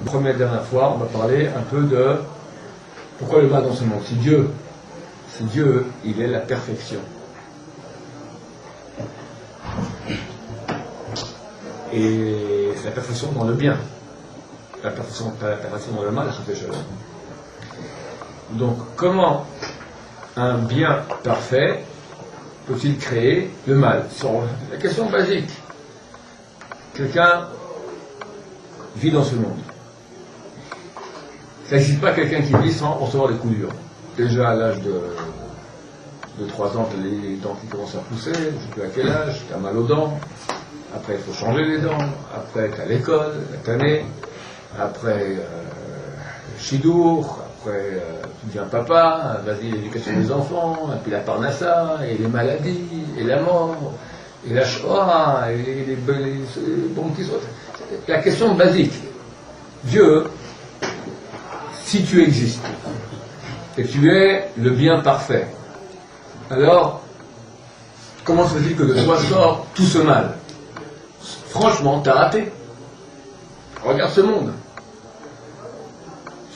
La première dernière fois, on va parler un peu de pourquoi le mal dans ce monde. Si Dieu, il est la perfection. Et c'est la perfection dans le bien. La perfection, pas la perfection dans le mal, ça fait cher. Donc, comment un bien parfait peut-il créer le mal? C'est la question basique. Quelqu'un vit dans ce monde. Ça n'existe pas quelqu'un qui vit sans recevoir des coups durs. Déjà à l'âge de 3 ans, tu as les dents qui commencent à pousser, je ne sais plus à quel âge, tu as mal aux dents. Après, il faut changer les dents. Après, tu as l'école, la tannée. Après, chidour. Après, tu deviens papa. Vas-y, l'éducation des enfants. Et puis la parnassa, et les maladies, et la mort, et la shoah, et les bons petits autres. La question basique. Dieu, si tu existes, et tu es le bien parfait, alors, comment se fait-il que de toi sort tout ce mal? Franchement, t'as raté. Regarde ce monde.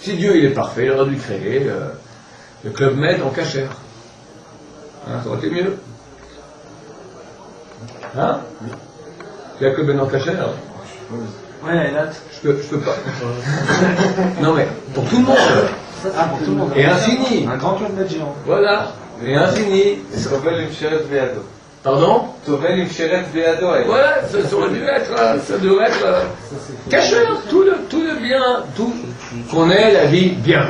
Si Dieu il est parfait, il aurait dû créer le Club Med en cachère. Hein, ça aurait été mieux. Hein? Il y a le Club Med en cachère? Ouais, elle a je peux pas. Non mais, pour tout le monde. Ah, pour tout le monde. Et infini. Un grand Club Med géant. Voilà. Et infini. Pardon? Voilà, ça devrait être caché, tout le bien, tout qu'on ait la vie bien.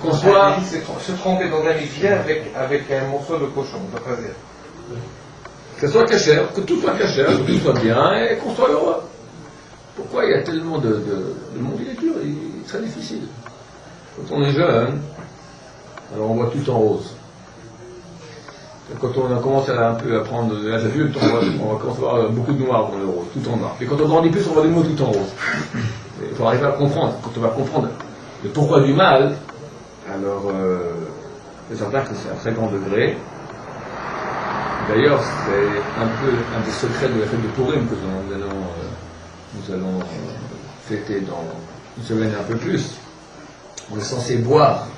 Qu'on soit. Se tromper dans la vie bien avec un morceau de cochon, que ça soit caché, que tout soit caché, que tout soit bien et qu'on soit heureux. Pourquoi il y a tellement de monde il est dur, il est très difficile. Quand on est jeune, alors on voit tout en rose. Quand on a commencé un peu à prendre de l'âge adulte, on va commencer à avoir beaucoup de noir dans le rose, tout en noir. Et quand on grandit plus, on voit des mots tout en rose. Il faut arriver à comprendre. Quand on va comprendre le pourquoi du mal, alors c'est certain que c'est un très grand degré. D'ailleurs, c'est un peu un des secrets de la fête de Purim que nous allons fêter dans une semaine et un peu plus. On est censé boire.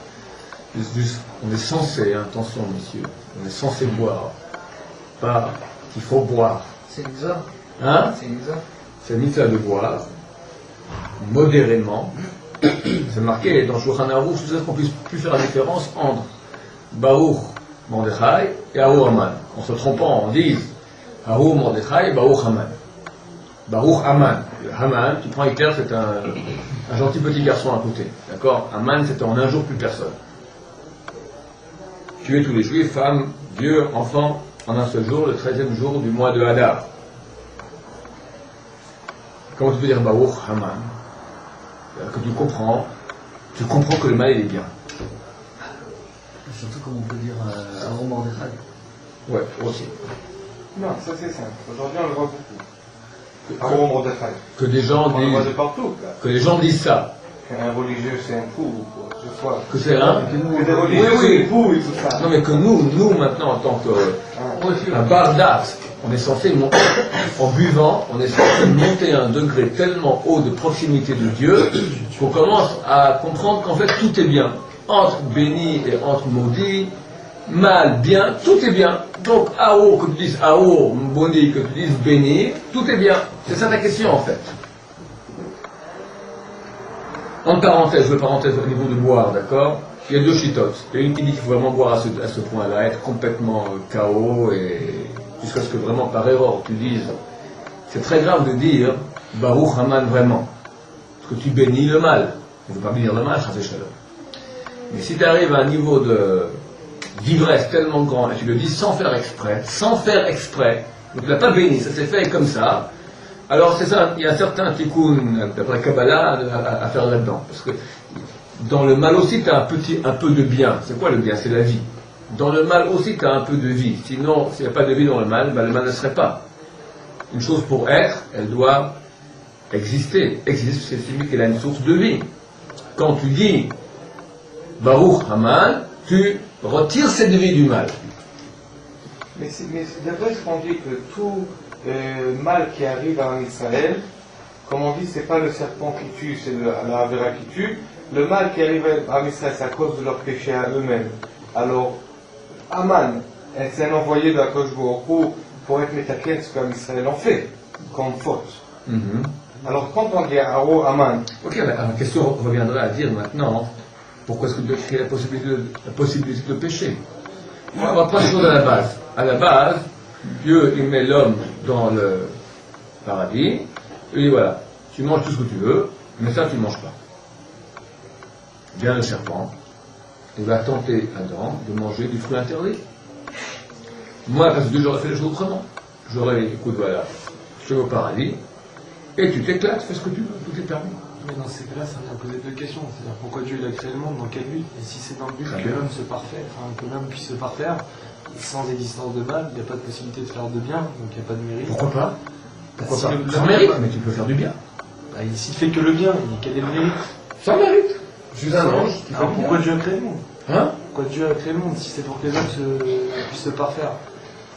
On est censé, attention messieurs, on est censé boire, pas qu'il faut boire. C'est bizarre. Hein? C'est bizarre. C'est mitzvah de boire, modérément. C'est marqué dans Shulchan Aruch, je sais qu'on puisse plus faire la différence entre Baruch Mordechai et Aruch Haman. En se trompant, on dit Aruch Mordechai et Baruch Haman. Baruch Haman. Haman, tu prends Hitler, c'est un gentil petit garçon à côté. D'accord? Haman, c'était en un jour plus personne. Tuer tous les juifs, femmes, vieux, enfants, en un seul jour, le 13e jour du mois de Hadar. Comment tu peux dire Baruch Haman? Que tu comprends que le mal il est bien. Surtout comme on peut dire un roman de Chag. Ouais, aussi. Non, ça c'est simple. Aujourd'hui on le voit beaucoup. Que des gens disent. On le voit de partout. Que les gens disent ça. Qu'un religieux c'est un fou ou quoi. Je crois. Que c'est un. Que des religieux c'est un fou et tout ça. Non mais que nous maintenant en tant que un bardat, on est censé en buvant, on est censé monter à un degré tellement haut de proximité de Dieu qu'on commence à comprendre qu'en fait tout est bien. Entre béni et entre maudit, mal, bien, tout est bien. Donc Ao, que tu dises Ao, Boni, que tu dises béni, tout est bien. C'est ça ta question en fait. En parenthèse, au niveau de boire, d'accord? Il y a deux chitotes. Il y a une qui dit qu'il faut vraiment boire à ce point-là, être complètement KO et jusqu'à ce que vraiment par erreur tu dises. C'est très grave de dire Baruch Haman vraiment. Parce que tu bénis le mal. On ne veut pas bénir le mal, ça fait chaleur. Mais si tu arrives à un niveau d'ivresse tellement grand et tu le dis sans faire exprès, donc tu n'as pas béni, ça s'est fait comme ça, alors c'est ça, il y a un certain tikkun, d'après Kabbalah, à faire là-dedans. Parce que dans le mal aussi, tu as un peu de bien. C'est quoi le bien? C'est la vie. Dans le mal aussi, tu as un peu de vie. Sinon, s'il n'y a pas de vie dans le mal, ben le mal ne serait pas. Une chose pour être, elle doit exister. Exister, c'est celui qui a une source de vie. Quand tu dis Baruch Haman, tu retires cette vie du mal. Mais d'après ce qu'on dit que tout mal qui arrive en Israël, comme on dit, c'est pas le serpent qui tue, c'est la Avera qui tue. Le mal qui arrive à Israël, c'est à cause de leur péché à eux-mêmes. Alors, Aman, c'est un envoyé de la Kosh Baruch pour être métaquet ce qu'Israël en fait, comme faute. Alors, quand on dit Aman. Ok, la question reviendrait à dire maintenant, pourquoi est-ce que Dieu crée la possibilité de pécher? On va prendre les choses à la base. À la base, Dieu il met l'homme dans le paradis, il dit voilà, tu manges tout ce que tu veux, mais ça tu ne manges pas. Vient le serpent, il va tenter Adam de manger du fruit interdit. Moi, parce que Dieu, j'aurais fait les choses autrement. J'aurais dit, écoute, voilà, je vais au paradis, et tu t'éclates, fais ce que tu veux, tout est permis. Mais dans ces cas-là, ça vient poser deux questions. C'est-à-dire pourquoi Dieu il a créé le monde, dans quel but? Et si c'est dans le but que l'homme se parfait, que l'homme puisse se parfaire, sans existence de mal, il n'y a pas de possibilité de faire de bien, donc il n'y a pas de mérite. Pourquoi pas? Pourquoi si pas? le Sans mérite, mais tu peux faire du bien. Bah, s'il fait que le bien, quel est le mérite? Sans mérite. Je suis un ange. Alors pourquoi Dieu a créé le monde? Hein? Pourquoi Dieu a créé le monde si c'est pour que les hommes puissent se parfaire?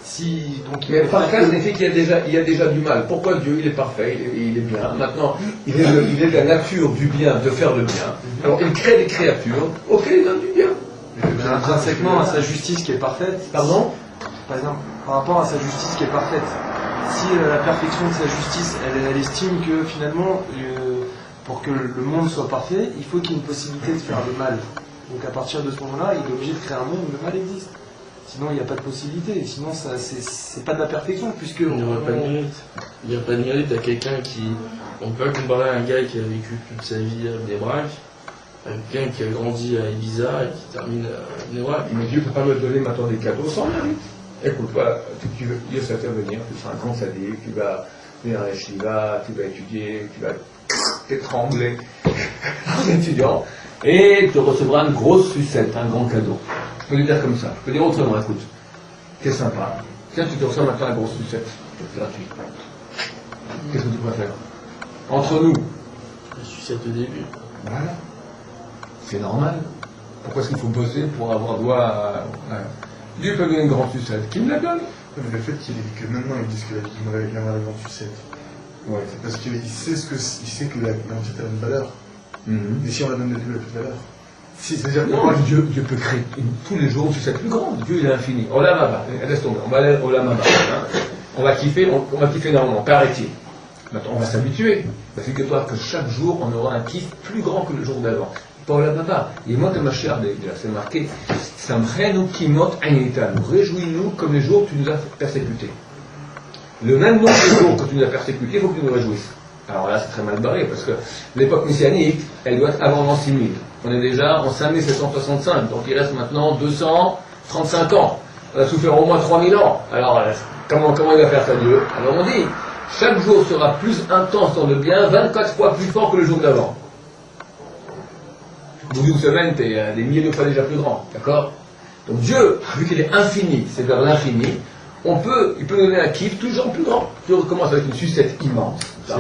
Si, donc, Mais parfait signifie qu'il y a déjà du mal. Pourquoi Dieu il est parfait, il est bien. Maintenant, il est de la nature du bien, de faire le bien. Alors il crée des créatures, ok, il donne du bien. Mais intrinsèquement à sa justice qui est parfaite. Pardon? Par exemple, par rapport à sa justice qui est parfaite, si la perfection de sa justice, elle estime que finalement, pour que le monde soit parfait, il faut qu'il y ait une possibilité de faire le mal. Donc à partir de ce moment-là, il est obligé de créer un monde où le mal existe. Sinon, il n'y a pas de possibilité. Sinon, c'est pas de la perfection, puisque... Il n'y aura pas de mérite. Il n'y a pas de mérite à quelqu'un qui... On peut pas comparer un gars qui a vécu toute sa vie à Bnei-Brak, à quelqu'un qui a grandi à Ibiza et qui termine à Bnei-Brak. Mais Dieu ne peut pas me donner maintenant des cadeaux sans mérite. Écoute, voilà, tu veux Dieu s'intervenir, tu seras un grand sadique, tu vas venir à Yeshiva, tu vas étudier, tu vas t'étrangler en étudiant, et tu recevras une grosse sucette, un grand cadeau. Je peux lui dire comme ça, je peux dire autrement, écoute, c'est sympa. Tiens, tu te reçois maintenant la grosse sucette, c'est gratuit. Qu'est-ce que tu préfères? Entre nous. La sucette au début. Voilà. C'est normal. Pourquoi est-ce qu'il faut bosser pour avoir droit à... Dieu peut donner une grande sucette. Qui me la donne? Mais le fait que maintenant ils disent que la vie viendra la grande sucette, Ouais. c'est parce qu'il sait que la grande sucette a une valeur. Et si on la donne de plus, elle a plus de valeur. Si, c'est-à-dire Non, Dieu peut créer tous les jours une sucette plus grande. Dieu il est infini. Oh là, laisse tomber. On va aller au lama. On va kiffer énormément, paraît-il. Maintenant, on va s'habituer. Figure-toi que chaque jour, on aura un kiff plus grand que le jour d'avant. Pas au lama. Et moi, ma chère, c'est marqué, Samchenu kimot ainitan. Réjouis-nous comme les jours où tu nous as persécutés. Le même nombre de jours que tu nous as persécutés, il faut que tu nous réjouisses. Alors là, c'est très mal barré, parce que l'époque messianique, elle doit être avant l'an 6000. On est déjà en 5765, donc il reste maintenant 235 ans. On a souffert au moins 3000 ans. Alors, comment il va faire ça, Dieu? Alors on dit, chaque jour sera plus intense dans le bien, 24 fois plus fort que le jour d'avant. Au bout d'une semaine, t'es des milliers de fois déjà plus grand, d'accord? Donc Dieu, vu qu'il est infini, c'est vers l'infini, il peut donner un kiff toujours plus grand. Dieu recommence avec une sucette immense. Tout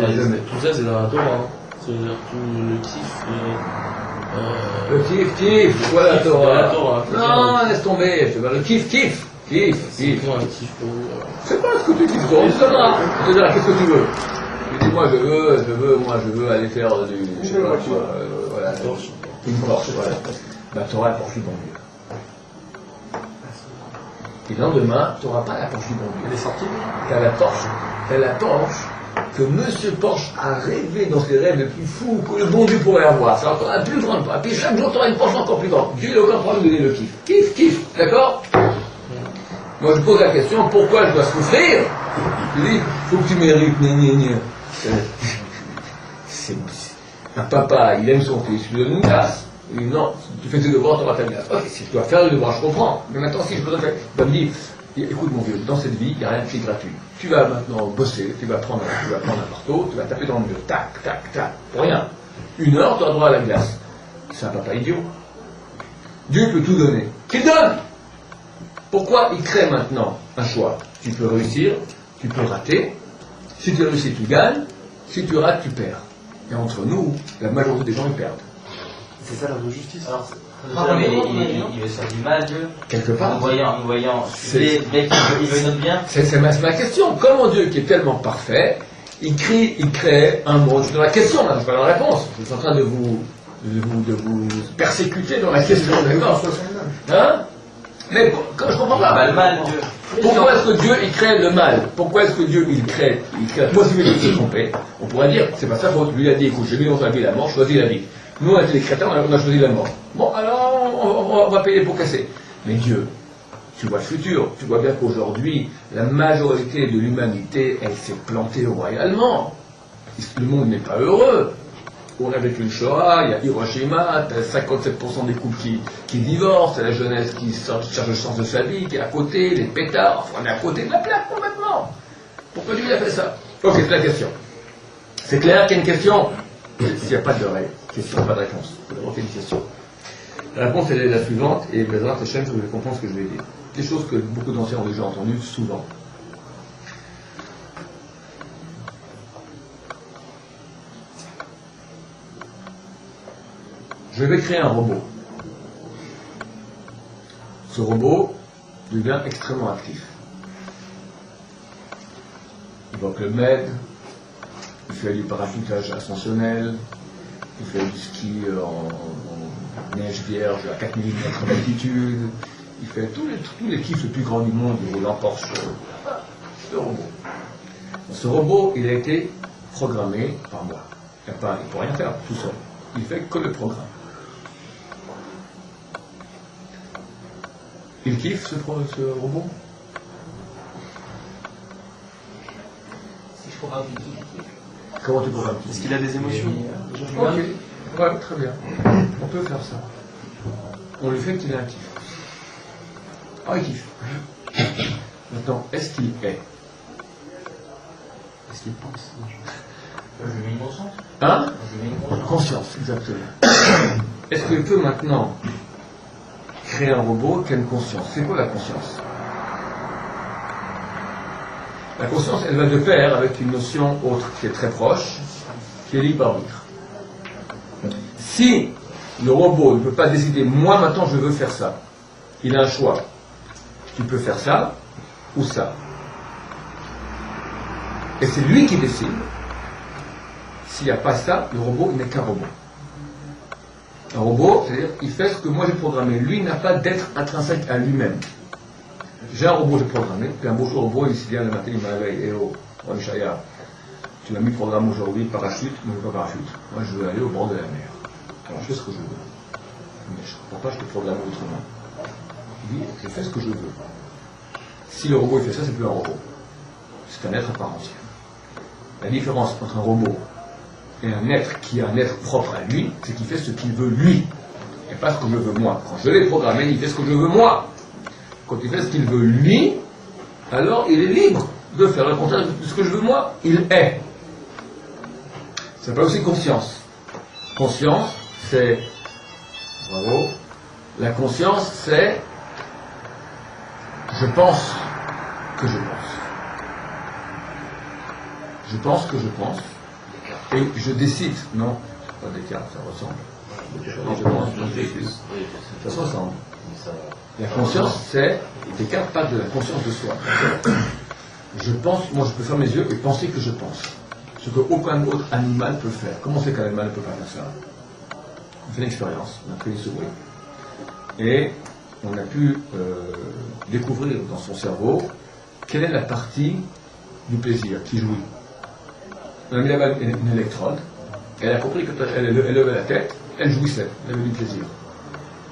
ça, c'est dans la Torah. C'est-à-dire tout le kiff. Le kiff, voilà la Torah. Torah. Non, laisse tomber, le kiff. C'est quoi un kiff pour vous? C'est pas ce que tu kiffes, on te donnera. On te dira, qu'est-ce que tu veux? Tu dis, moi je veux aller faire du, je sais pas quoi, voilà, une Porsche, voilà. La Torah, la Porsche du bon Dieu. Et le lendemain, tu n'auras pas la Porsche du bon Dieu. Elle est sortie. T'as la Porsche que Monsieur Porsche a rêvé dans ses rêves les plus fous que le bon Dieu pourrait avoir. C'est encore la plus grande. Et puis chaque jour, tu auras une Porsche encore plus grande. Dieu n'a aucun problème de donner le kiff. Kiff, d'accord? Moi, je pose la question, pourquoi je dois souffrir? Je dis, faut que tu mérites, un papa, il aime son fils, il lui donne une glace. Il dit, non, si tu fais tes devoirs, tu auras ta glace. Ok, si tu dois faire les devoirs, je comprends. Mais maintenant, si je peux faire, il va me dire, écoute mon vieux, dans cette vie, il n'y a rien qui est gratuit. Tu vas maintenant bosser, tu vas prendre un marteau, tu vas taper dans le mur, tac, pour rien. 1 heure, tu auras droit à la glace. C'est un papa idiot. Dieu peut tout donner. Qu'il donne! Pourquoi il crée maintenant un choix? Tu peux réussir, tu peux rater. Si tu réussis, tu gagnes. Si tu rates, tu perds. Et entre nous, la majorité des gens, ils perdent. C'est ça la vraie justice. Alors, mais il veut faire du mal, Dieu. Quelque part. Nous voyant, il veut notre bien. C'est ma question. Comment Dieu, qui est tellement parfait, Il crée un monde. Je suis dans la question, là, je suis pas dans la réponse. Je suis en train de vous persécuter dans la question, d'accord? Hein? Mais je comprends pas. Le mal, Dieu. Pourquoi est-ce que Dieu il crée le mal? Pourquoi est-ce que Dieu il crée la possibilité de se tromper? On pourrait dire, c'est pas sa faute. Lui il a dit, écoute, j'ai mis dans la vie la mort, choisis la vie. Nous on a été les chrétiens, on a choisi la mort. Bon, alors on va payer pour casser. Mais Dieu, tu vois le futur, tu vois bien qu'aujourd'hui, la majorité de l'humanité, elle s'est plantée royalement. Le monde n'est pas heureux. On a vécu une Shoah, il y a Hiroshima, 57% des couples qui divorcent, la jeunesse qui cherche le sens de sa vie, qui est à côté, les pétards, enfin, on est à côté de la plaque complètement. Pourquoi Dieu a fait ça? Ok, c'est la question. C'est clair qu'il y a une question? S'il n'y a pas de question, pas de réponse. Il faut d'abord qu'il y ait une question. La réponse elle est la suivante, et Bezrat Hashem, vous allez comprendre ce que je vais dire. Des choses que beaucoup d'anciens ont déjà entendues souvent. Je vais créer un robot. Ce robot devient extrêmement actif. Il va au Club Med, il fait du parachutage ascensionnel, il fait du ski en neige vierge à 4000 mètres d'altitude, il fait tous les kiffs les plus grands du monde, il roule en Porsche. Ce robot. Ce robot, il a été programmé par moi. Il ne peut rien faire tout seul. Il fait que le programme. Il kiffe ce robot? Si je programme qui Comment tu programmes? Est-ce qu'il a des émotions? Ok, ouais, très bien. On peut faire ça. On lui fait qu'il ait un kiff. Ah, il kiffe. Maintenant, est-ce qu'il est? Est-ce qu'il pense? Je lui mets une conscience. Hein? Je lui mets une conscience. Conscience, exactement. Est-ce qu'il peut maintenant créer un robot qui a une conscience? C'est quoi la conscience? La conscience, elle va de pair avec une notion autre qui est très proche, qui est libre arbitre. Si le robot ne peut pas décider, moi maintenant je veux faire ça, il a un choix. Tu peux faire ça ou ça. Et c'est lui qui décide. S'il n'y a pas ça, le robot il n'est qu'un robot. Un robot, c'est-à-dire il fait ce que moi j'ai programmé. Lui n'a pas d'être intrinsèque à lui-même. J'ai un robot, j'ai programmé, puis un beau jour, robot, il s'est dit le matin, il m'a réveillé, oh, Shaya, tu m'as mis le programme aujourd'hui, parachute, mais pas parachute. Moi, je veux aller au bord de la mer. Alors, je fais ce que je veux. Mais je ne comprends pas, je te programme autrement. Il dit, je fais ce que je veux. Si le robot il fait ça, c'est plus un robot. C'est un être à part entière. La différence entre un robot et un être qui est un être propre à lui, c'est qu'il fait ce qu'il veut lui, et pas ce que je veux moi. Quand je l'ai programmé, il fait ce que je veux moi. Quand il fait ce qu'il veut lui, alors il est libre de faire le contraire de ce que je veux moi. Il est. Ça s'appelle aussi conscience. Conscience, c'est... Bravo. La conscience, c'est... Je pense que je pense. Je pense que je pense. Et je décide. Non, c'est pas Descartes, ça ressemble. Je pense, je décide. Ça se ressemble. La conscience, c'est, Descartes parle de la conscience de soi. Je pense, moi je peux faire mes yeux et penser que je pense. Ce qu'aucun autre animal peut faire. Comment c'est qu'un animal ne peut pas faire ça? On fait une expérience, on a pris les souris. Et on a pu découvrir dans son cerveau quelle est la partie du plaisir qui jouit. On a mis là-bas une électrode, elle a compris que quand elle levait la tête, elle jouissait, elle avait du plaisir.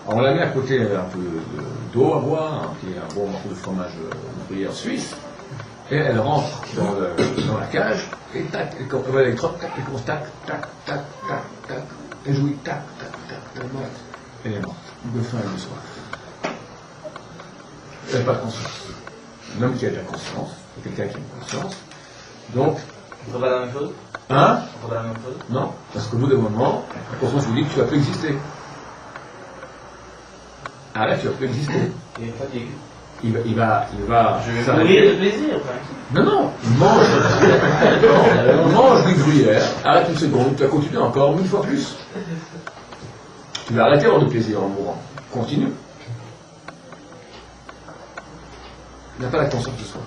Alors on la met à côté un peu d'eau à boire, un bon morceau de fromage gruyère suisse, et elle rentre dans la cage, et tac, elle voit l'électrode, tac, elle commence tac, tac, tac, tac, tac, elle jouit tac, tac, tac, elle est morte. Elle est morte, de faim et de soif. Elle n'a pas de conscience. Un homme qui a de la conscience, quelqu'un qui a une conscience, donc... On ne fait pas la même chose? Hein? On ne fait pas la même chose? Non, parce qu'au bout d'un moment, la conscience vous dit que tu ne vas plus exister. Ah là, tu ne vas plus exister. Il est fatigué. Il va Je vais mourir de plaisir. Non, non, mange du gruyère, arrête une seconde, tu vas continuer encore 1000 fois plus. Tu vas arrêter avoir de plaisir en mourant. Continue. Il n'a pas la conscience de soi.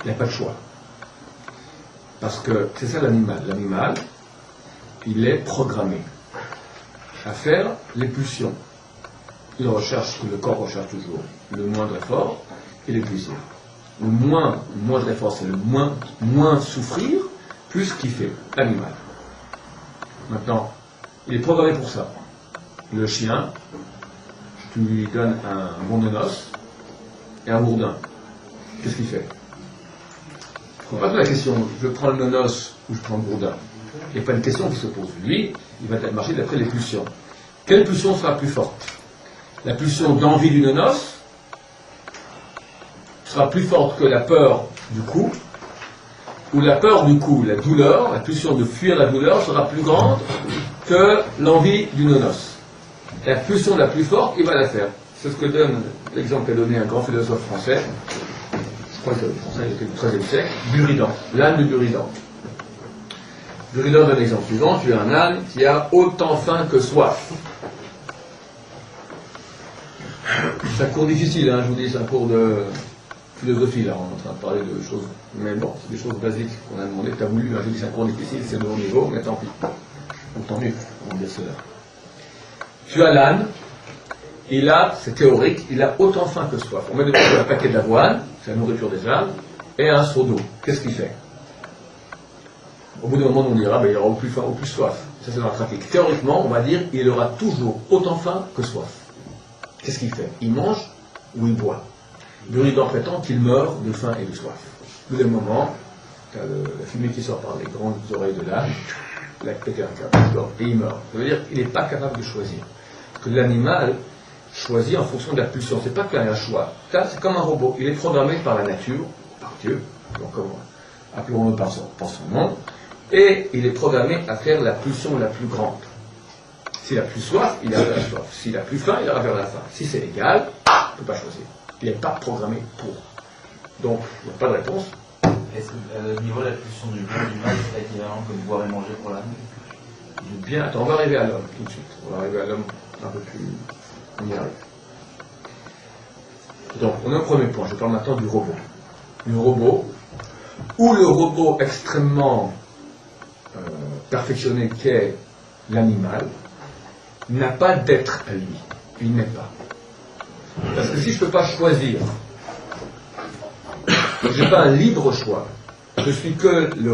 Il n'y a pas de choix. Parce que c'est ça l'animal. L'animal, il est programmé à faire les pulsions. Il recherche, le corps recherche toujours le moindre effort et les plaisirs. Le moindre effort, c'est le moins souffrir, plus kiffer, l'animal. Maintenant, il est programmé pour ça. Le chien, tu lui donnes un bon de noces et un bourdin. Qu'est-ce qu'il fait? Il ne faut pas poser la question, je prends le nonos ou je prends le bourdin. Il n'y a pas une question qui se pose. Lui, il va marcher d'après les pulsions. Quelle pulsion sera plus forte? La pulsion d'envie du nonos sera plus forte que la peur du coup, ou la peur du coup, la douleur, la pulsion de fuir la douleur sera plus grande que l'envie du nonos. La pulsion la plus forte, il va la faire. C'est ce que donne l'exemple qu'a donné un grand philosophe français, je crois que le français était du XIIIe siècle, Buridan, l'âne de Buridan. Buridan donne l'exemple suivant, tu as un âne qui a autant faim que soif. C'est un cours difficile, hein, je vous dis, c'est un cours de philosophie, là, on est en train de parler de choses, mais bon, c'est des choses basiques qu'on a demandé, tu as voulu, hein, je dis c'est un cours difficile, c'est de haut niveau, mais tant pis. Donc tant mieux, on va dire cela. Tu as l'âne, il a, c'est théorique, il a autant faim que soif. On met devant un paquet d'avoine, c'est la nourriture des ânes, et un seau d'eau. Qu'est-ce qu'il fait? Au bout d'un moment, on dira, ben, il aura au plus faim, au plus soif. Ça, c'est dans la pratique. Théoriquement, on va dire, il aura toujours autant faim que soif. Qu'est-ce qu'il fait? Il mange ou il boit? Buridan prétend qu'il meurt de faim et de soif. Au bout d'un moment, tu as la fumée qui sort par les grandes oreilles de l'âne, il a pété un câble, et il meurt. Ça veut dire qu'il n'est pas capable de choisir. Parce que l'animal choisit en fonction de la pulsion. C'est pas qu'il y a un choix. C'est comme un robot. Il est programmé par la nature, par Dieu, donc appelons-le par son nom, et il est programmé à faire la pulsion la plus grande. S'il a plus soif, il ira vers la soif. S'il a plus faim, il ira vers la faim. Si c'est égal, il ne peut pas choisir. Il n'est pas programmé pour. Donc, il n'y a pas de réponse. Est-ce que au niveau de la pulsion du bien et du mal, c'est équivalent comme boire et manger pour l'âne? Bien, attends, on va arriver à l'homme tout de suite. On va arriver à l'homme un peu plus. On y arrive. Donc, on est au premier point. Je parle maintenant du robot. Le robot, ou le robot extrêmement perfectionné qu'est l'animal, n'a pas d'être à lui. Il n'est pas. Parce que si je ne peux pas choisir, je n'ai pas un libre choix, je suis que le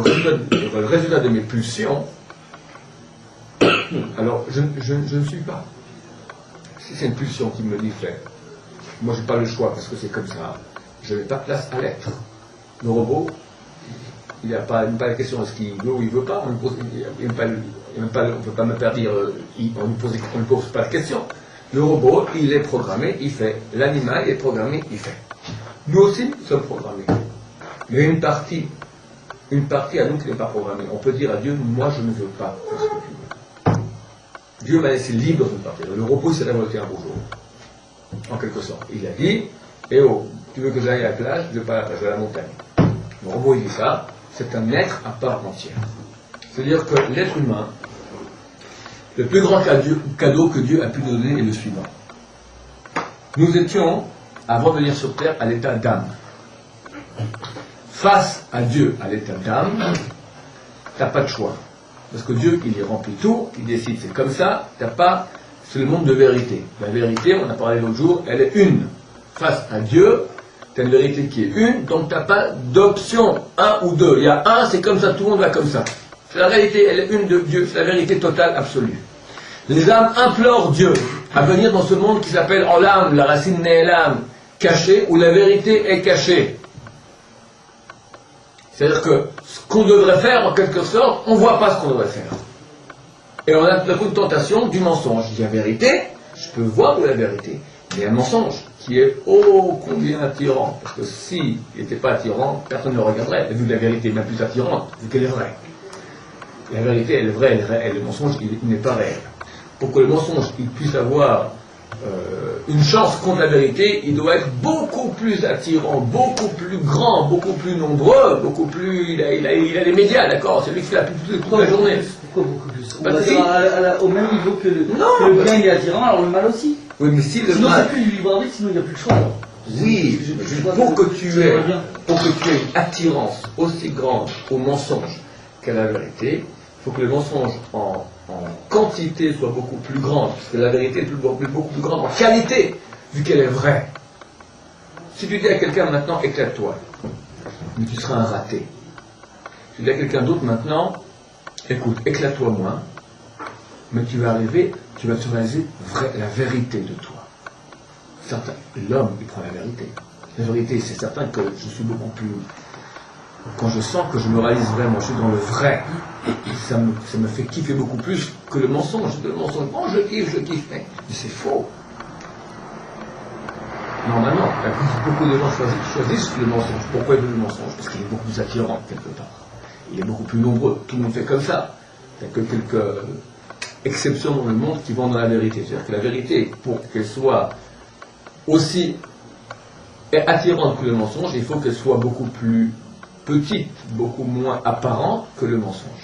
résultat de mes pulsions, alors je ne suis pas. Si c'est une pulsion qui me dit fait, moi je n'ai pas le choix parce que c'est comme ça, je n'ai pas place à l'être. Le robot, il n'y a pas la question est-ce qu'il veut ou il ne veut pas, on ne peut pas me faire dire, on ne pose pas de question. Le robot, il est programmé, il fait. L'animal est programmé, il fait. Nous aussi, nous sommes programmés. Mais une partie à nous qui n'est pas programmée. On peut dire à Dieu, moi je ne veux pas faire ce que tu veux. Dieu m'a laissé libre de partir. Le robot s'est révolté un beau jour. En quelque sorte. Il a dit, eh oh, tu veux que j'aille à la plage? Je ne veux pas à la plage, je vais à la montagne. Le robot, il dit ça, c'est un être à part entière. C'est-à-dire que l'être humain, le plus grand cadeau que Dieu a pu nous donner est le suivant. Nous étions, avant de venir sur terre, à l'état d'âme. Face à Dieu, à l'état d'âme, tu n'as pas de choix. Parce que Dieu, il y remplit tout, il décide, c'est comme ça, c'est le monde de vérité. La vérité, on a parlé l'autre jour, elle est une. Face à Dieu, tu as une vérité qui est une, donc tu n'as pas d'option, un ou deux. Il y a un, c'est comme ça, tout le monde va comme ça. C'est la réalité, elle est une de Dieu, c'est la vérité totale, absolue. Les âmes implorent Dieu à venir dans ce monde qui s'appelle Olam, la racine Ne'elam, caché, où la vérité est cachée. C'est-à-dire que ce qu'on devrait faire, en quelque sorte, on ne voit pas ce qu'on devrait faire. Et on a tout à coup une tentation du mensonge. Il y a vérité, je peux voir de la vérité, mais il y a un mensonge qui est ô combien attirant. Parce que s'il n'était pas attirant, personne ne le regarderait. Vu que la vérité est même plus attirante, vu qu'elle est vraie. La vérité, elle est vraie, elle est réelle. Le mensonge, il n'est pas réel. Pour que le mensonge il puisse avoir une chance contre la vérité, il doit être beaucoup plus attirant, beaucoup plus grand, beaucoup plus nombreux, beaucoup plus... Il a les médias, d'accord? C'est lui qui fait la pub toute la journée. Pourquoi beaucoup plus? On Bah, va si. dire au même niveau que Non, le bien est attirant, alors le mal aussi. Oui, mais si le Sinon mal... c'est plus du libre arbitre, sinon il n'y a plus de choix alors. Oui, pour que tu aies une attirance aussi grande au mensonge qu'à la vérité, il faut que le mensonge en quantité soit beaucoup plus grande, parce que la vérité est beaucoup plus grande en qualité, vu qu'elle est vraie. Si tu dis à quelqu'un maintenant, éclate-toi, mais tu seras un raté. Tu dis à quelqu'un d'autre maintenant, écoute, éclate-toi moins, mais tu vas arriver, tu vas te réaliser la vérité de toi. L'homme, il prend la vérité. La vérité, c'est certain que je suis beaucoup plus... Quand je sens que je me réalise vraiment, je suis dans le vrai, ça me fait kiffer beaucoup plus que le mensonge. Le mensonge, oh je kiffe, mais c'est faux. Normalement, beaucoup de gens choisissent le mensonge. Pourquoi ils veulent le mensonge? Parce qu'il est beaucoup plus attirant, quelque part. Il est beaucoup plus nombreux. Tout le monde fait comme ça. Il n'y a que quelques exceptions dans le monde qui vont dans la vérité. C'est-à-dire que la vérité, pour qu'elle soit aussi attirante que le mensonge, il faut qu'elle soit beaucoup plus petite, beaucoup moins apparente que le mensonge.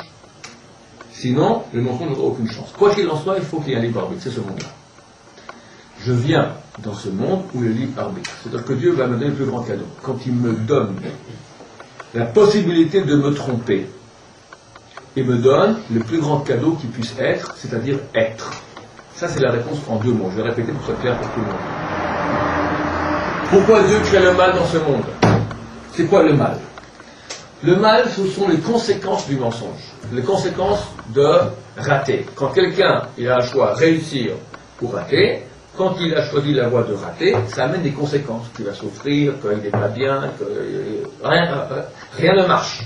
Sinon, le mensonge n'aura aucune chance. Quoi qu'il en soit, il faut qu'il y ait un libre arbitre. C'est ce monde-là. Je viens dans ce monde où il y a libre arbitre. C'est-à-dire que Dieu va me donner le plus grand cadeau. Quand il me donne la possibilité de me tromper, il me donne le plus grand cadeau qui puisse être, c'est-à-dire être. Ça, c'est la réponse en 2 mots. Je vais répéter pour que ce soit clair pour tout le monde. Pourquoi Dieu crée le mal dans ce monde? C'est quoi le mal? Le mal, ce sont les conséquences du mensonge. Les conséquences de rater. Quand quelqu'un il a un choix réussir ou rater, quand il a choisi la voie de rater, ça amène des conséquences. Qu'il va souffrir, qu'il n'est pas bien, que rien ne marche.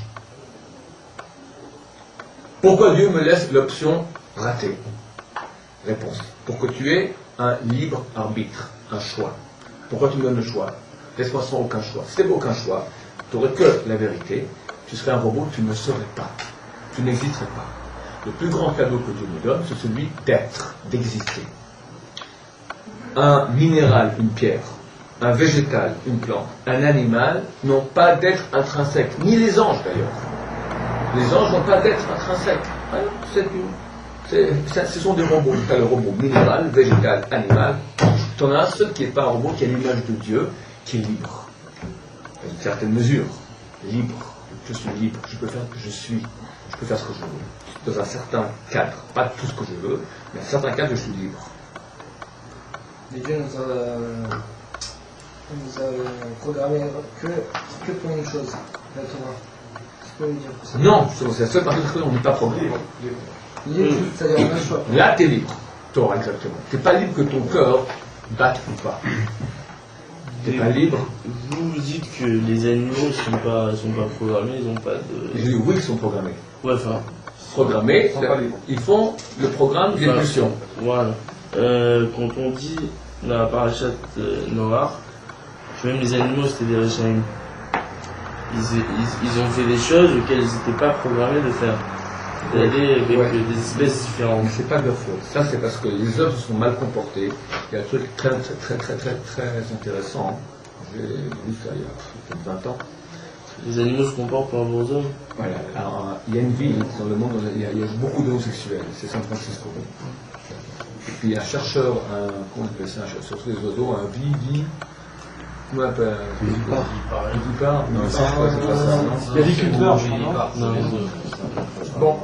Pourquoi Dieu me laisse l'option rater? Réponse. Pour que tu aies un libre arbitre, un choix. Pourquoi tu me donnes le choix? Laisse-moi sans aucun choix. Si tu n'avais aucun choix, tu n'aurais que la vérité, tu serais un robot, tu ne serais pas. Tu n'existerais pas. Le plus grand cadeau que Dieu me donne, c'est celui d'être, d'exister. Un minéral, une pierre, un végétal, une plante, un animal n'ont pas d'être intrinsèque, ni les anges d'ailleurs. Les anges n'ont pas d'être intrinsèque. Ce sont des robots. Tu as le robot minéral, végétal, animal. Tu en as un seul qui n'est pas un robot, qui a l'image de Dieu, qui est libre. À une certaine mesure. Libre. Je suis libre. Je peux faire ce que je suis. Je peux faire ce que je veux. Dans un certain cadre. Pas tout ce que je veux, mais dans un certain cadre, je suis libre. Mais Dieu nous a programmé que pour une chose, la Torah. Tu peux me dire ça? Non, c'est la seule partie de laquelle on n'est pas programmé. Libre, c'est-à-dire on a le choix. Là, tu es libre. Torah, exactement. Tu n'es pas libre que ton cœur batte ou pas. Tu n'es pas libre. Vous dites que les animaux ne sont pas programmés, ils n'ont pas de... Je dis oui, ils sont programmés. Ouais, enfin... Programmés, ils font le programme des pulsions. Voilà. Quand on dit dans la parachat Noach, que même les animaux c'était des Rechaim, ils ont fait des choses auxquelles ils n'étaient pas programmés de faire. D'aller avec des espèces différentes. Mais c'est pas de leur faute. Ça, c'est parce que les hommes se sont mal comportés. Il y a un truc très intéressant. J'ai vu ça il y a peut-être 20 ans. Les animaux se comportent par rapport aux hommes. Voilà. Alors, il y a une ville dans le monde où il y a beaucoup d'homosexuels. C'est San Francisco. Et puis, un chercheur, comment on appelle ça, un chercheur sur les oiseaux, un comment on appelle vivipare. Non, c'est pas ça. L'aviculteur. Bon,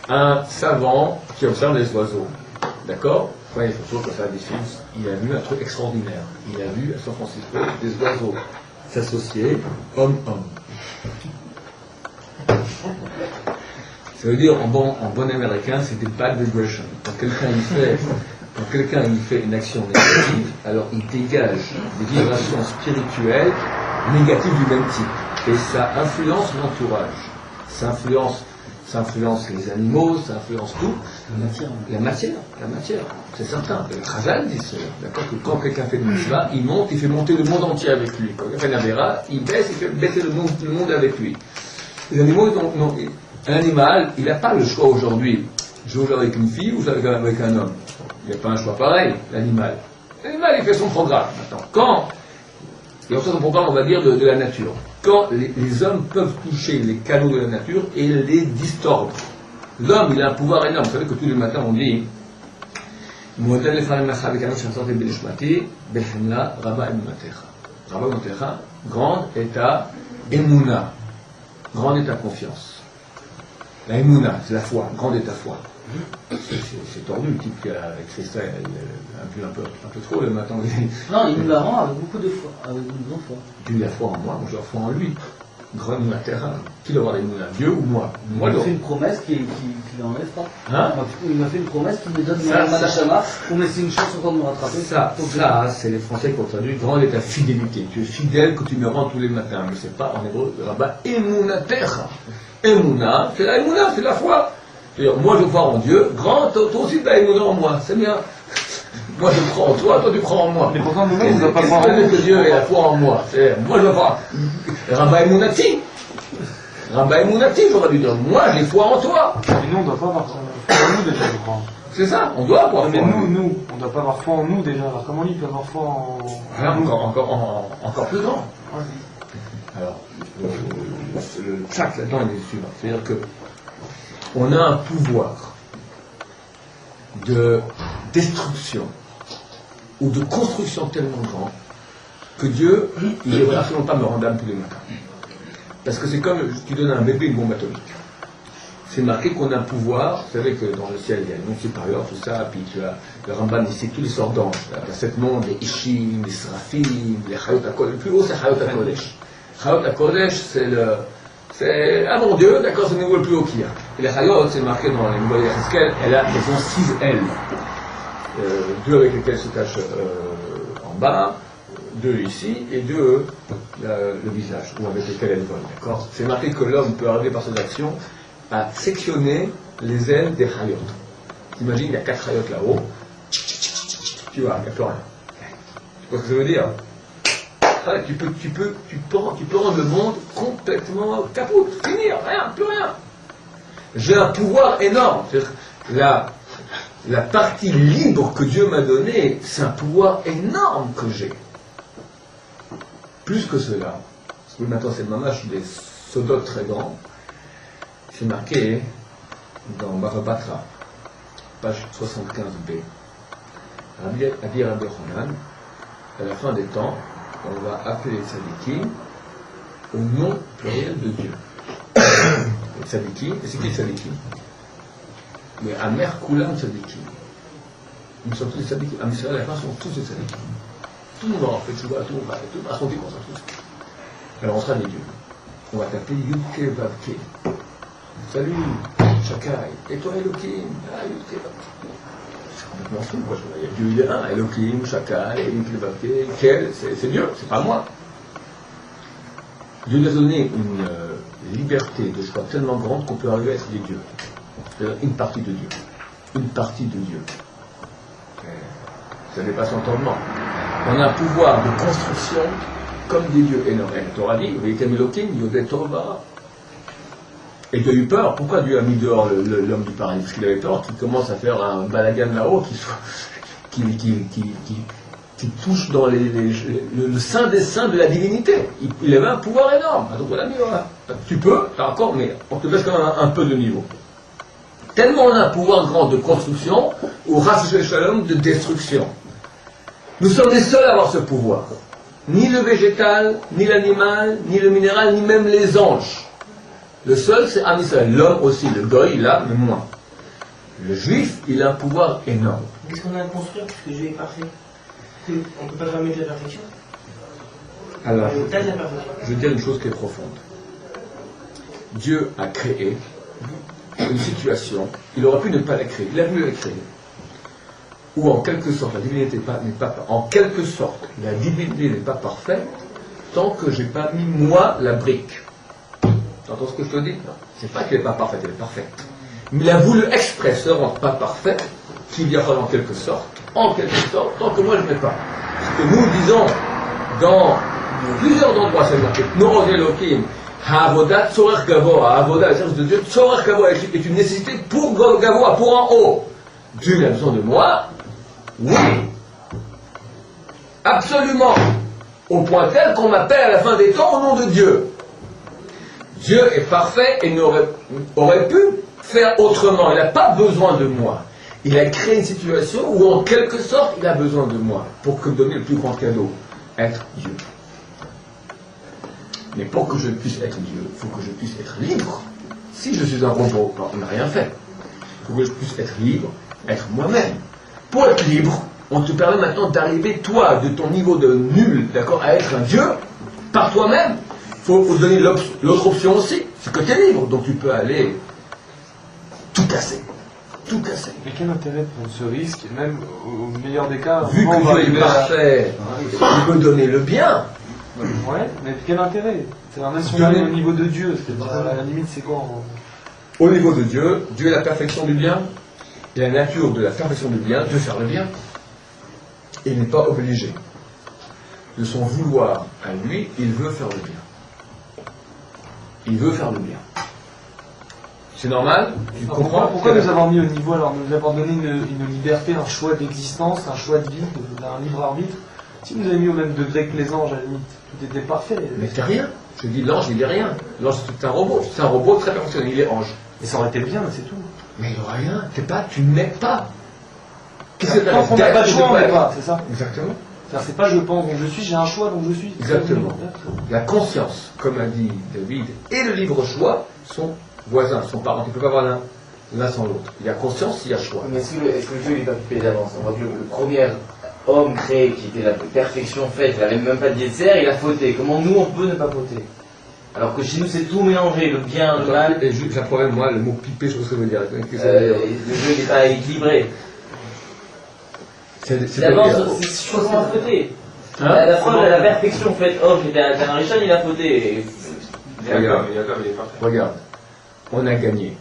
un savant qui observe les oiseaux, d'accord? Quand il y a des photos comme ça, des films, il a vu un truc extraordinaire. Il a vu à San Francisco des oiseaux s'associer homme-homme. Ça veut dire en bon américain, c'est des bad vibrations. Quand quelqu'un il fait une action négative, alors il dégage des vibrations spirituelles négatives du même type. Et ça influence l'entourage. Ça influence les animaux, ça influence tout. La matière. C'est certain. Le Chazal dit ça. D'accord, que quand quelqu'un fait une mitzvah, il monte, il fait monter le monde entier avec lui. Quand il fait une avéra, il baisse, il fait baisser le monde avec lui. Les animaux, un animal, il n'a pas le choix aujourd'hui. Je joue avec une fille ou avec un homme. Il n'y a pas un choix pareil, l'animal. L'animal, il fait son programme. Maintenant, il y a son programme, on va dire, de la nature. Quand les hommes peuvent toucher les canaux de la nature et les distordre. L'homme, il a un pouvoir énorme. Vous savez que tous les matins, on dit Rabbanotera, grande est ta Emouna. Grande est ta confiance. La Emouna, c'est la foi. Grande est ta foi. C'est tordu le type qui a écrit ça, un peu trop le matin. Non, il nous la rend avec beaucoup de foi, avec une grande foi. Tu la foi en moi, moi j'ai la foi en lui. Grande la terre. Qui doit avoir l'Emouna, Dieu ou moi? Moi, Il m'a fait une promesse qui l'enlève pas. Hein? Il m'a fait une promesse qui me donne Ça, mon Manachama pour me laisser une chance encore de me rattraper. Ça, c'est les Français qui ont traduit. Grande est ta fidélité. Tu es fidèle que tu me rends tous les matins. Mais c'est pas en hébreu, le rabbin Emouna terre. Emouna, c'est la Emouna, c'est la foi. C'est-à-dire, moi je crois en Dieu, grand, toi aussi tu as Emouna en moi, c'est bien. Moi je crois en toi, toi tu crois en moi. Mais pourtant, nous-mêmes, on ne doit pas croire en Qu'est-ce nous. que Dieu et la foi en moi? Moi je crois. Rabba Emounati. Rabba Emounati, j'aurais dû dire, moi j'ai foi en toi. Mais nous, on ne doit pas avoir foi en nous déjà, je crois. C'est ça, on doit avoir Mais foi en nous. nous, on ne doit pas avoir foi en nous déjà. Alors comment lui peut avoir foi en Encore plus grand. Alors, le tchak là-dedans il est suivant. C'est-à-dire que on a un pouvoir de destruction ou de construction tellement grand que Dieu, il ne devrait absolument pas me rendre âme tous les matins. Parce que c'est comme tu donnes à un bébé une bombe atomique. C'est marqué qu'on a un pouvoir, vous savez que dans le ciel il y a le monde supérieur, tout ça, puis tu as le Ramban ici, tous les sortes d'anges. Il y a 7 mondes, les Ishim, les Seraphim, les Chayot HaKodesh. Le plus haut c'est Chayot HaKodesh. Chayot HaKodesh c'est ah mon Dieu, d'accord, c'est le niveau le plus haut qu'il y a. Et les Chayot, c'est marqué dans les Moïse Eskel, elles ont 6 ailes. 2 avec lesquelles se cache en bas, 2 ici, et 2 le visage, ou avec lesquelles elles volent, d'accord. C'est marqué que l'homme peut arriver par ses actions à sectionner les ailes des Chayot. T'imagines, il y a 4 Chayot là-haut, tu vois, il n'y a plus rien. Tu vois ce que ça veut dire? Tu peux rendre le monde complètement caput, finir, rien, plus rien. J'ai un pouvoir énorme. La partie libre que Dieu m'a donnée, c'est un pouvoir énorme que j'ai. Plus que cela, parce que maintenant c'est mamash des sodotes très grands, c'est marqué dans Bava-Batra, page 75b. Rabbi Yochanan, à la fin des temps, on va appeler les tzadikim au nom pluriel de Dieu. Les tzadikim, et c'est qui les tzadikim? Mais Amer Kulam tzadikim. Nous sommes tous les tzadikim. À Israël, à la fin, sont tous les tzadikim. Tout le monde va en fait, tout le monde va à son décor, tous. Alors on sera des dieux. On va t'appeler Yudke Vavke. Salut, Shakai. Et toi, Elohim? Ah, Yudke Vavke. C'est complètement fou, quoi. Il y a Dieu, il est un. Elohim, Shakai, Yudke Vavke. Quel? C'est Dieu, c'est pas moi. Dieu nous a donné une liberté de choix tellement grande qu'on peut arriver à être des dieux. C'est-à-dire une partie de Dieu. Une partie de Dieu. Ça dépasse l'entendement. On a un pouvoir de construction comme des dieux énormes. La Torah dit, Veitem Elohim, Yodeh Torah. Et Dieu a eu peur. Pourquoi Dieu a mis dehors l'homme du paradis? Parce qu'il avait peur qu'il commence à faire un balagan là-haut qui touche dans le sein des saints de la divinité. Il avait un pouvoir énorme. Donc on l'a mis là. Tu peux, d'accord, mais on te laisse quand même un peu de niveau. Tellement on a un pouvoir grand de construction ou Ras Shalom de destruction. Nous sommes les seuls à avoir ce pouvoir. Ni le végétal, ni l'animal, ni le minéral, ni même les anges. Le seul, c'est Am Israël. L'homme aussi, le goy, il a, mais moins. Le juif, il a un pouvoir énorme. Qu'est-ce qu'on a à construire puisque Dieu est parfait? On ne peut pas jamais mettre la perfection. Alors, On taille la perfection. je veux dire une chose qui est profonde. Dieu a créé une situation, il aurait pu ne pas la créer, il a voulu la créer. Ou en quelque sorte, la divinité n'est pas en quelque sorte, la divinité n'est pas parfaite tant que j'ai pas mis moi la brique. Tu entends ce que je te dis? Non, c'est pas qu'elle n'est pas parfaite, elle est parfaite. Mais il a voulu exprès se rendre pas parfaite, qu'il y a en quelque sorte, tant que moi je ne mets pas. Ce que nous disons dans plusieurs endroits, c'est marqué, Noros Elohim, Ha'avodat Tzorech Gavoa, Ha'avodat, le service de Dieu, Tzorech Gavoa est une nécessité pour Gavoa, pour en haut. Dieu a besoin de moi, oui, absolument, au point tel qu'on m'appelle à la fin des temps au nom de Dieu. Dieu est parfait et aurait pu faire autrement, il n'a pas besoin de moi. Il a créé une situation où en quelque sorte il a besoin de moi pour que donner le plus grand cadeau, être Dieu. Mais pour que je puisse être Dieu, il faut que je puisse être libre. Si je suis un robot, on n'a rien fait. Il faut que je puisse être libre, être moi-même. Pour être libre, on te permet maintenant d'arriver, toi, de ton niveau de nul, d'accord, à être un Dieu, par toi-même. Il faut donner l'autre option aussi, c'est que tu es libre, donc tu peux aller tout casser. Tout casser. Mais quel intérêt de prendre ce risque, et même au meilleur des cas, Vu on va que Dieu arriver est parfait, il peut donner le bien. Ouais, mais quel intérêt? C'est un si on Donner- est au niveau de Dieu, à la limite c'est quoi Au niveau de Dieu, Dieu est la perfection du bien. Il a la nature de la perfection du bien, de faire le bien. Et il n'est pas obligé. De son vouloir à lui, il veut faire le bien. Il veut faire le bien. C'est normal? Tu comprends? Pourquoi nous avoir mis au niveau, alors nous avoir donné une liberté, un choix d'existence, un choix de vie, un libre arbitre? Si nous avez mis au même degré que les anges, à la limite, tout était parfait. Mais t'es rien. Je dis l'ange, il est rien. L'ange, c'est un robot. C'est un robot très perfectionné. Il est ange. Et ça aurait été bien, mais c'est tout. Mais il n'y a rien. T'es pas, tu n'es pas. Qu'est-ce que t'as Tant qu'on n'a pas de choix, on n'est pas, c'est ça. Exactement. C'est pas je pense donc je suis, j'ai un choix donc je suis. Exactement. La conscience, comme a dit David, et le libre choix sont voisins, sont parents. Tu ne peux pas avoir l'un sans l'autre. Il y a conscience, il y a choix. Mais est-ce que le Dieu n'est pas coupé d'avance? On voit que le premier homme créé, qui était la perfection faite, il n'avait même pas de yetzer, il a fauté. Comment nous, on peut ne pas fauter? Alors que chez nous, c'est tout mélangé, le bien, le mal. Et j'ai un problème, moi, le mot piper, je sais ce que ça veut dire. Le jeu n'est pas équilibré. D'avance, c'est choisissant à fauter. La preuve de la perfection faite homme, qui était un Richard, il a fauté. Regarde, regarde, on a gagné.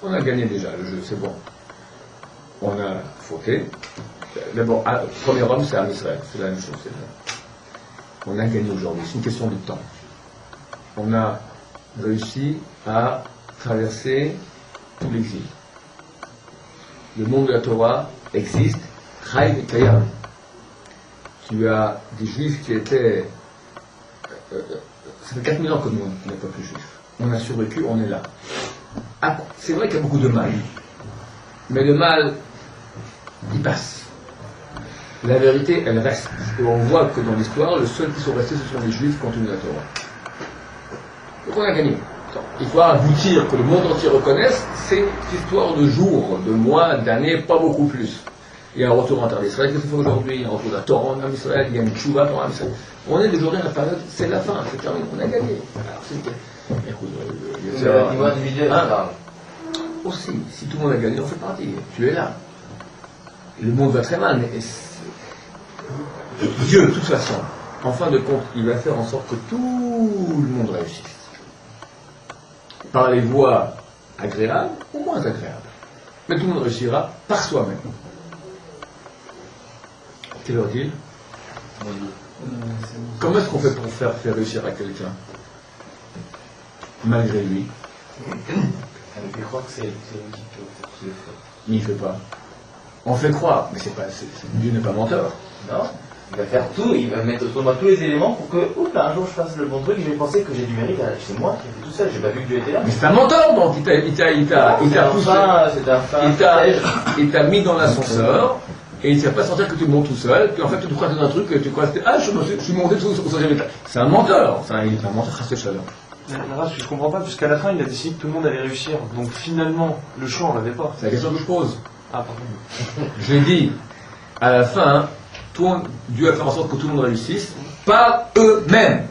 On a gagné déjà le jeu, c'est bon. On a fauté. D'abord, le premier homme, c'est Am Israël, c'est la même chose, c'est vrai. On a gagné aujourd'hui, c'est une question de temps. On a réussi à traverser tout l'exil. Le monde de la Torah existe, Chai et Kayam. Tu as des juifs qui étaient... ça fait 4000 ans que nous, on n'est pas plus juifs. On a survécu, on est là. Ah, c'est vrai qu'il y a beaucoup de mal. Mais le mal, il passe. La vérité, elle reste. Et on voit que dans l'histoire, le seul qui sont restés, ce sont les juifs contre la Torah. Donc on a gagné. Il faut aboutir, que le monde entier reconnaisse, c'est une histoire de jours, de mois, d'années, pas beaucoup plus. Il y a un retour en terre d'Israël, qu'est-ce qu'il faut aujourd'hui? Il y a un retour de la Torah en Israël, il y a une tchouva dans Israël. On est aujourd'hui à la période, c'est la fin, c'est terminé, on a gagné. Alors, écoute, Le niveau individuel, aussi, si tout le monde a gagné, on fait partie. Tu es là. Le monde va très mal, mais Dieu, de toute façon, en fin de compte, il va faire en sorte que tout le monde réussisse. Par les voies agréables ou moins agréables. Mais tout le monde réussira par soi-même. Quelle heure dit-il? Comment est-ce qu'on fait pour faire réussir à quelqu'un malgré lui? Je crois que c'est lui qui le fait. Mais il ne fait pas. On fait croire, mais Dieu n'est pas menteur. Non, il va faire tout, il va mettre autour de moi tous les éléments pour que, un jour je fasse le bon truc et je vais penser que j'ai du mérite. C'est moi qui ai fait tout seul, j'ai pas vu que Dieu était là. Mais c'est un menteur, donc il t'a mis dans l'ascenseur et il ne t'a pas sentir que tu montes tout seul, puis en fait tu te crois dans un truc et tu crois que je suis monté au 5e étage. C'est un menteur, il est un menteur à ce chaleur. Je comprends pas, puisqu'à la fin il a décidé que tout le monde allait réussir. Donc finalement, le choix on l'avait pas. C'est la question que je pose. Ah, pardon. J'ai dit, à la fin, Dieu va faire en sorte que tout le monde réussisse par eux-mêmes.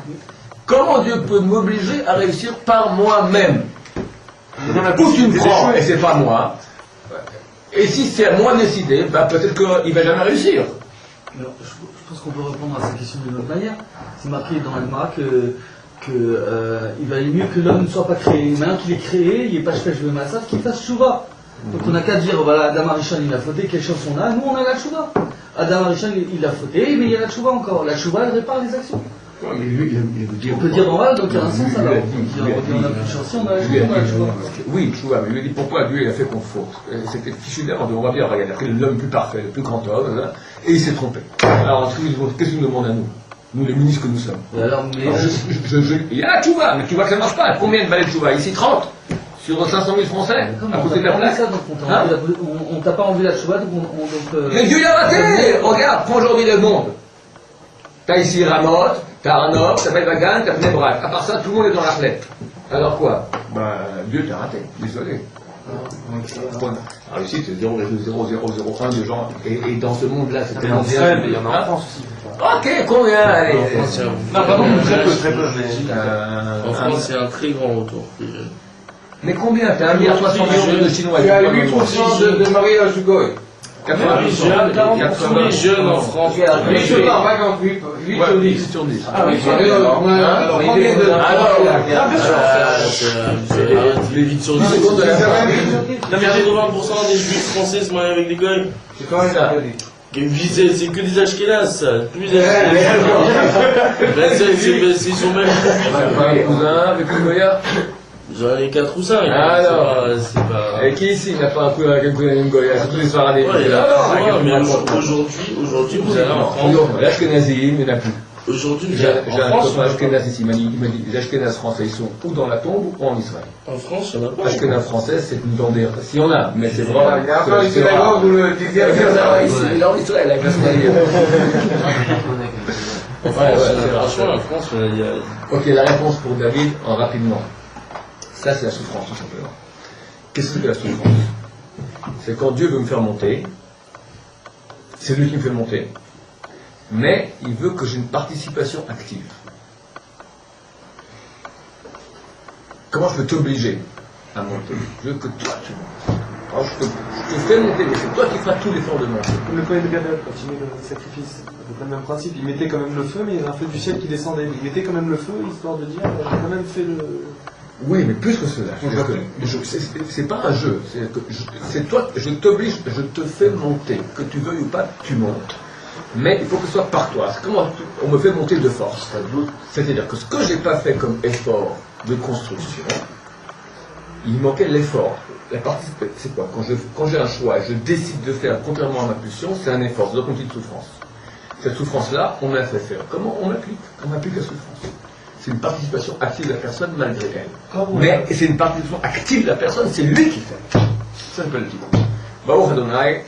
Comment Dieu peut m'obliger à réussir par moi-même? Où tu me prends et c'est pas moi. Et si c'est à moi de décider, peut-être qu'il va jamais réussir. Alors, je pense qu'on peut répondre à cette question d'une autre manière. C'est marqué dans l'Agmara il valait mieux que l'homme ne soit pas créé. Maintenant qu'il est créé, il n'est pas je veux massaf, qu'il fasse chouva. Donc on n'a qu'à dire, voilà, Adam Arishon il a fauté, quelle chance on a? Nous on a la chouva. Adam Arishon il a fauté, mais il y a la chouva encore. La chouva elle répare les actions. Ouais, mais lui, on peut dire en mal, donc il y a un sens alors. On a plus de chance, on a la chouva. Oui, chouva, mais lui dit pourquoi Dieu il a fait qu'on faute. C'était fichu d'erreur, on va bien, regarder, il a pris l'homme plus parfait, le plus grand homme, et il s'est trompé. Alors qu'est-ce qu'il nous demande à nous? Nous, les ministres que nous sommes. Il y a la chouva, mais tu vois que ça ne marche pas. Combien de valets de chouva? Ici 30 sur 500 000 Français, à côté de la place. On t'a pas enlevé la chouva, donc mais Dieu l'a raté. Regarde, prends aujourd'hui le monde. T'as ici Ramoth, T'as un homme, t'as Vagan, t'as Bnebrak. À part ça, tout le monde est dans l'arlette. Alors quoi? Dieu t'a raté, désolé. Alors ici, c'est 0,0001 de gens. Et dans ce monde-là, c'est tellement bien. Mais il y en a en France aussi. Ok, combien? Allez. Non, pardon, très peu, très peu. En France, c'est un très grand retour. Mais combien? T'as 1,60 milliard de Chinois. Tu as 8% de mariage du goy. 80% les jeunes en France. 8 sur 10, pas 48, 8 sur 10. 8 sur 10. Ah oui, alors combien de... Les 8 sur 10. Seconde de la fin. 80% des juifs français se marient avec des goy. C'est quand même ça. C'est que des ashkénazes, ça. Tous les ashkénazes. Ils sont même. Les cousins, avec une goya. J'en ai 4 ou 5. Alors, c'est pas. Et qui ici n'a pas un cousin avec une cousin et une goya? C'est tous les soirs à Ouais, mais aujourd'hui, vous allez en France. Les Ashkenazim, il n'y en a plus. Aujourd'hui, J'ai un France, copain Ashkenaz ici, il m'a dit les Ashkenaz français, ils sont ou dans la tombe ou en Israël. en France, il n'y en a pas. Ashkenaz français, c'est une bandère. S'il y en a, mais c'est vrai. Il y a encore une synagogue où le dixième Il est en Israël avec la Somalie. Franchement, en France, il y a. Ok, la réponse pour David, en rapidement. Ça, c'est la souffrance, tout simplement. Qu'est-ce que c'est la souffrance? C'est quand Dieu veut me faire monter, c'est lui qui me fait monter, mais il veut que j'ai une participation active. Comment je peux t'obliger à monter? Je veux que toi, tu montes. Alors, je te fais monter, mais c'est toi qui feras tout l'effort de monter. Le Kohen Gadol, quand il met le sacrifice, c'est le même principe. Il mettait quand même le feu, mais il y avait un feu du ciel qui descendait. Il mettait quand même le feu, histoire de dire, j'ai quand même fait le... Oui, mais plus que cela. C'est pas un jeu. C'est toi, je t'oblige, je te fais monter. Que tu veuilles ou pas, tu montes. Mais il faut que ce soit par toi. C'est comment on me fait monter de force. C'est-à-dire que ce que j'ai pas fait comme effort de construction, il manquait l'effort. La partie, c'est quoi? Quand j'ai un choix et je décide de faire contrairement à ma pulsion, c'est un effort, c'est donc une petite souffrance. Cette souffrance-là, on me la fait faire. Comment on l'applique? On applique la souffrance. C'est une participation active de la personne malgré elle. Mais c'est une participation active de la personne, c'est lui qui fait. Ça s'appelle le titre. Baruch Adonai.